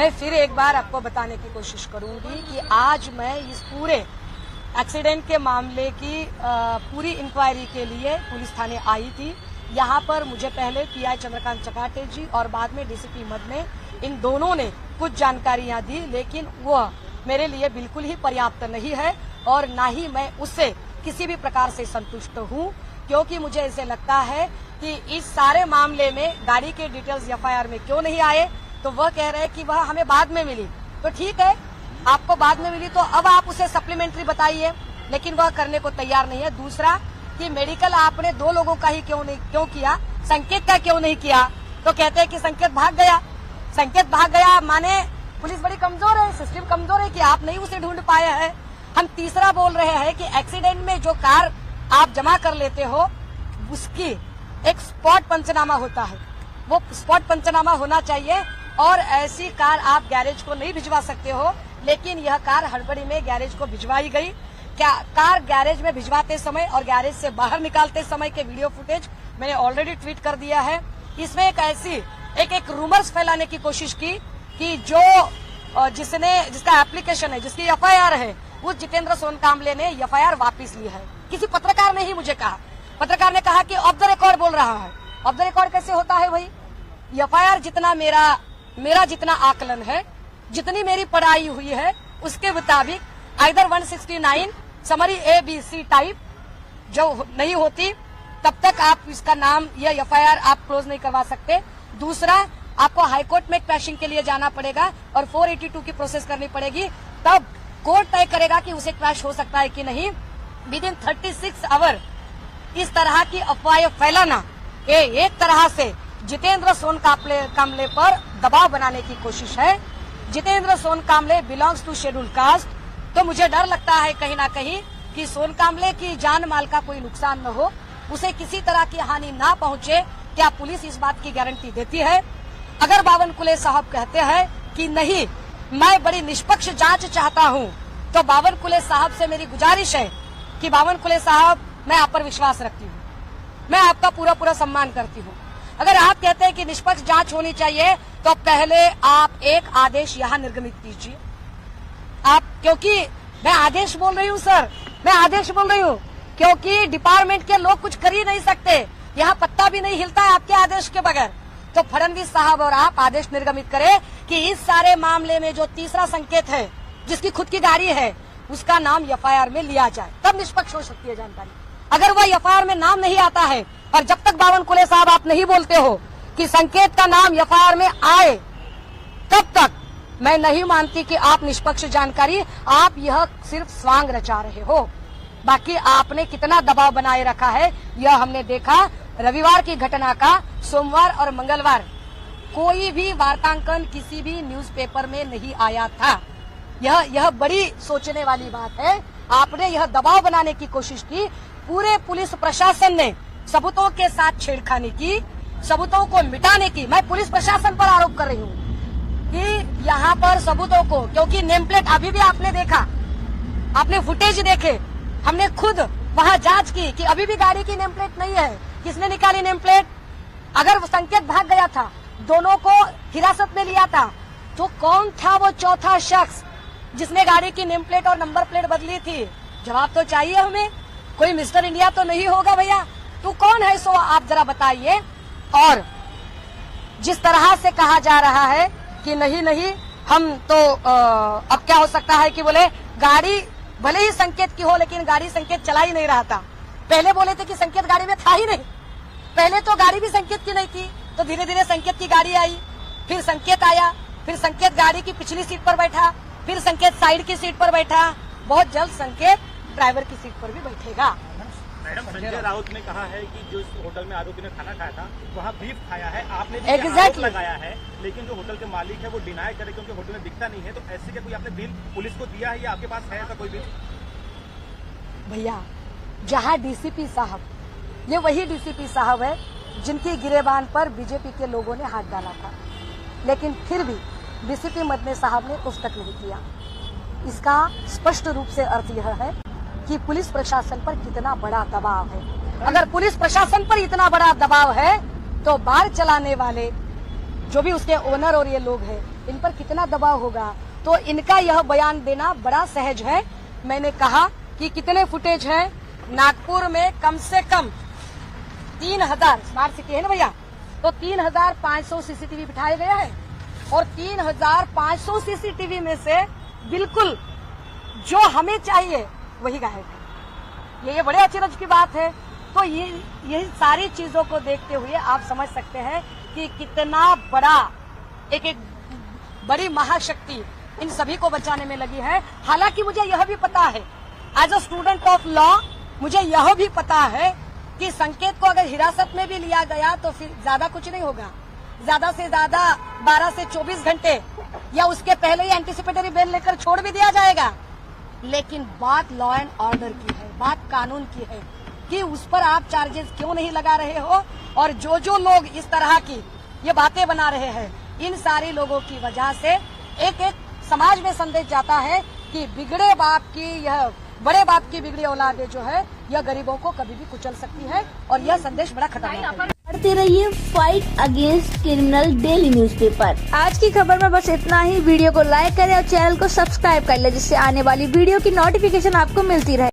मैं फिर एक बार आपको बताने की कोशिश करूंगी कि आज मैं इस पूरे एक्सीडेंट के मामले की पूरी इंक्वायरी के लिए पुलिस थाने आई थी। यहाँ पर मुझे पहले पीआई चंद्रकांत चकाटे जी और बाद में डीसीपी मद ने इन दोनों ने कुछ जानकारियां दी, लेकिन वह मेरे लिए बिल्कुल ही पर्याप्त नहीं है और ना ही मैं उससे किसी भी प्रकार से संतुष्ट हूँ, क्योंकि मुझे ऐसे लगता है कि इस सारे मामले में गाड़ी के डिटेल्स एफआईआर में क्यों नहीं आए। तो वह कह रहे हैं कि वह हमें बाद में मिली, तो ठीक है, आपको बाद में मिली तो अब आप उसे सप्लीमेंट्री बताइए, लेकिन वह करने को तैयार नहीं है। दूसरा कि मेडिकल आपने 2 लोगों का ही क्यों किया, संकेत का क्यों नहीं किया? तो कहते हैं कि संकेत भाग गया। संकेत भाग गया माने पुलिस बड़ी कमजोर है, सिस्टम कमजोर है कि आप नहीं उसे ढूंढ पाए हैं। हम तीसरा बोल रहे हैं कि एक्सीडेंट में जो कार आप जमा कर लेते हो उसकी एक स्पॉट पंचनामा होता है, वो स्पॉट पंचनामा होना चाहिए और ऐसी कार आप गैरेज को नहीं भिजवा सकते हो। लेकिन यह कार हड़बड़ी में गैरेज को भिजवाई गई। क्या कार गैरेज में भिजवाते समय और गैरेज से बाहर निकालते समय के वीडियो फुटेज मैंने ऑलरेडी ट्वीट कर दिया है। इसमें एक ऐसी एक रूमर्स फैलाने की कोशिश की कि जो जिसका एप्लीकेशन है, जिसकी एफआईआर है, उस जितेंद्र सोनकामले ने एफआईआर वापस ली है। किसी पत्रकार ने ही मुझे कहा, पत्रकार ने कहा कि ऑफ द रिकॉर्ड बोल रहा है। ऑफ द रिकॉर्ड कैसे होता है भाई? एफआईआर जितना मेरा जितना आकलन है, जितनी मेरी पढ़ाई हुई है, उसके मुताबिक आइदर 169 समरी ABC टाइप जो नहीं होती तब तक आप इसका नाम या एफआईआर आप क्लोज नहीं करवा सकते। दूसरा, आपको हाईकोर्ट में क्रैशिंग के लिए जाना पड़ेगा और 482 की प्रोसेस करनी पड़ेगी, तब कोर्ट तय करेगा कि उसे क्रैश हो सकता है कि नहीं। विद इन 36 आवर इस तरह की अफवाहें फैलाना ये एक तरह से जितेंद्र सोनकामले पर दबाव बनाने की कोशिश है। Jitendra Sonkamle belongs to schedule caste, तो मुझे डर लगता है कहीं ना कहीं कि सोनकामले की जान माल का कोई नुकसान न हो, उसे किसी तरह की हानि ना पहुंचे। क्या पुलिस इस बात की गारंटी देती है? अगर बावनकुले साहब कहते हैं कि नहीं, मैं बड़ी निष्पक्ष जांच चाहता हूं, तो बावनकुले साहब से मेरी गुजारिश है कि बावनकुले साहब, मैं आप पर विश्वास रखती हूँ, मैं आपका पूरा सम्मान करती हूँ। अगर आप कहते हैं कि निष्पक्ष जांच होनी चाहिए तो पहले आप एक आदेश यहाँ निर्गमित कीजिए। आप, क्योंकि मैं आदेश बोल रही हूँ सर, मैं आदेश बोल रही हूँ, क्योंकि डिपार्टमेंट के लोग कुछ कर ही नहीं सकते, यहाँ पत्ता भी नहीं हिलता है आपके आदेश के बगैर। तो फडणवीस साहब और आप आदेश निर्गमित करें कि इस सारे मामले में जो तीसरा संकेत है, जिसकी खुद की गाड़ी है, उसका नाम एफआईआर में लिया जाए, तब निष्पक्ष हो सकती है जानकारी। अगर वह एफआईआर में नाम नहीं आता है और जब तक बावनकुले साहब आप नहीं बोलते हो कि संकेत का नाम एफआईआर में आए, तब तक मैं नहीं मानती कि आप निष्पक्ष जानकारी, आप यह सिर्फ स्वांग रचा रहे हो। बाकी आपने कितना दबाव बनाए रखा है यह हमने देखा। रविवार की घटना का सोमवार और मंगलवार कोई भी वार्तांकन किसी भी न्यूज़पेपर में नहीं आया था। यह बड़ी सोचने वाली बात है। आपने यह दबाव बनाने की कोशिश की, पूरे पुलिस प्रशासन ने सबूतों के साथ छेड़खानी की, सबूतों को मिटाने की। मैं पुलिस प्रशासन पर आरोप कर रही हूँ कि यहाँ पर सबूतों को, क्योंकि नेम प्लेट अभी भी आपने देखा, आपने फुटेज देखे, हमने खुद वहाँ जांच की कि अभी भी गाड़ी की नेम प्लेट नहीं है। किसने निकाली नेम प्लेट? अगर वो संकेत भाग गया था, दोनों को हिरासत में लिया था, तो कौन था वो चौथा शख्स जिसने गाड़ी की नेम प्लेट और नंबर प्लेट बदली थी? जवाब तो चाहिए हमें। कोई मिस्टर इंडिया तो नहीं होगा भैया, तू कौन है सो आप जरा बताइए। और जिस तरह से कहा जा रहा है कि नहीं हम तो अब क्या हो सकता है कि बोले गाड़ी भले ही संकेत की हो, लेकिन गाड़ी संकेत चला ही नहीं रहा था। पहले बोले थे कि संकेत गाड़ी में था ही नहीं, पहले तो गाड़ी भी संकेत की नहीं थी, तो धीरे धीरे संकेत की गाड़ी आई, फिर संकेत आया, फिर संकेत गाड़ी की पिछली सीट पर बैठा, फिर संकेत साइड की सीट पर बैठा, बहुत जल्द संकेत ड्राइवर की सीट पर भी बैठेगा। मैडम, संजय राउत ने कहा है कि जो होटल में आरोपी ने खाना खाया था वहाँ बीफ खाया है, आपने भी आरोप लगाया है, लेकिन जो होटल के मालिक है वो डिनाई करे क्योंकि होटल में दिखता नहीं है। तो ऐसे का कोई आपने बिल पुलिस को दिया है या आपके पास है ऐसा कोई बिल? भैया, जहाँ डीसीपी साहब, ये वही डीसीपी साहब है जिनकी गिरेबान पर बीजेपी के लोगों ने हाथ डाला था, लेकिन फिर भी डीसीपी मदने साहब ने कुछ तक नहीं किया। इसका स्पष्ट रूप से अर्थ यह है कि पुलिस प्रशासन पर कितना बड़ा दबाव है। अगर पुलिस प्रशासन पर इतना बड़ा दबाव है तो बार चलाने वाले जो भी उसके ओनर और ये लोग हैं, इन पर कितना दबाव होगा। तो इनका यह बयान देना बड़ा सहज है। मैंने कहा कि कितने फुटेज है, नागपुर में कम से कम 3000 स्मार्ट सिटी है ना भैया, तो 3500 सीसीटीवी बिठाए गए हैं और 3500 सीसीटीवी में से बिल्कुल जो हमें चाहिए वही गायब है। ये बड़े अचरज की बात है। तो यही सारी चीजों को देखते हुए आप समझ सकते हैं कि कितना बड़ा एक बड़ी महाशक्ति इन सभी को बचाने में लगी है। हालांकि मुझे यह भी पता है, as a student of law मुझे यह भी पता है कि संकेत को अगर हिरासत में भी लिया गया तो फिर ज्यादा कुछ नहीं होगा, ज्यादा से ज्यादा 12 से 24 घंटे या उसके पहले ही एंटीसिपेटरी बेल लेकर छोड़ भी दिया जाएगा। लेकिन बात लॉ एंड ऑर्डर की है, बात कानून की है कि उस पर आप चार्जेस क्यों नहीं लगा रहे हो। और जो लोग इस तरह की ये बातें बना रहे हैं, इन सारी लोगों की वजह से एक समाज में संदेश जाता है कि बिगड़े बाप की यह बड़े बाप की बिगड़ी औलादे जो है यह गरीबों को कभी भी कुचल सकती है। और यह संदेश बड़ा खतरनाक है। पढ़ते रहिए fight against criminal daily newspaper. आज की खबर में बस इतना ही। वीडियो को लाइक करें और चैनल को सब्सक्राइब कर ले, जिससे आने वाली वीडियो की नोटिफिकेशन आपको मिलती रहे।